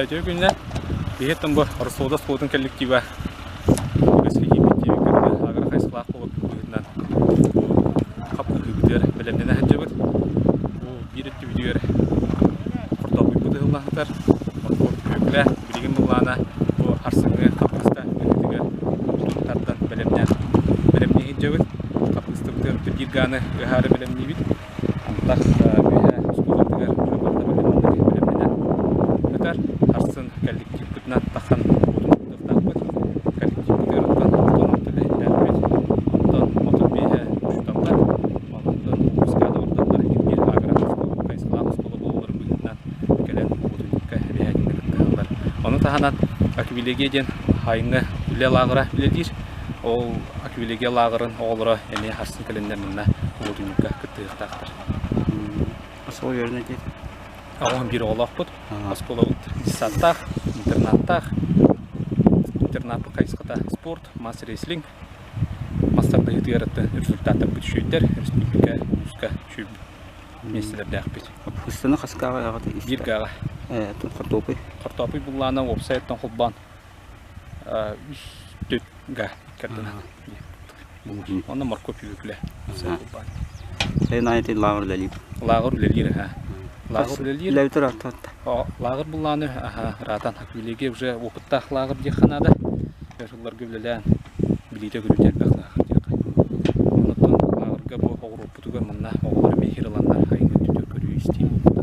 Тәжі күніне бейеттен бұл Арсолда соғытын коллектива өсі ебеттегі кірді ағыр қайсықлақ болып бүгіннен қап күлігідер білімден әхін жабыр. Бұл беретті видеолер құртау бұйбұды ғылағытар. Бұл көкілі білеген бұлғана бұл арсыңғы қапқыста өтігі тұнтардан білімден әхін жабыр. Қапқысты бұтыр біргерганы ғары білімден бейт. Антақ Арсын коллектив күтінен таққан ұтымдықтақ бұд. Коллектив күтіріттен ұтының тілі әлбет. Ондан ұтып бейі ұштанлар. Ондан ұскады ұрдақлар еңгер аграқыз қайсылағыз қолы болылыр бүгіннен кәлен ұтымдыққа бейәдіңдікті алдар. Оны тағанан аквилеге ден айны үлі лағыра біледір. Ол аквилеге лағырын оғылыра әне арсын кәлендерінна ұтымдыққа күттіғықтақтыр. Асыл өріне дейді? Оған бір олақ бұд. Аскола Саттах, интернаттах, интернат қайсықта спорт, масс рейслинг, мастарды ғытығарытты результаттар бүтішөйдер, республика үсқа шөй местелерді ақпет. Үстіні қасқаға ағады? Bir ғаға. Қартопы? Қартопы бұлғаны опсайттан құлбан үст ға кәрдіна. Оны моркопи өкілі. Сайын айты лағыр ләліп? Лағыр үлелері, ға. Лағыр үлелері? Ләутір артуатта? Лағыр бұлғаны ратан хаквилеге уже опыттақ лағыр декханада. Жылдар көбілелән білейді көрілдер бәқ лағыр декхан. Онықтан лағырға бұл оғыр опытуға мұнна оғылар мейхирландар қайынғы түтір көрі істейін опыта.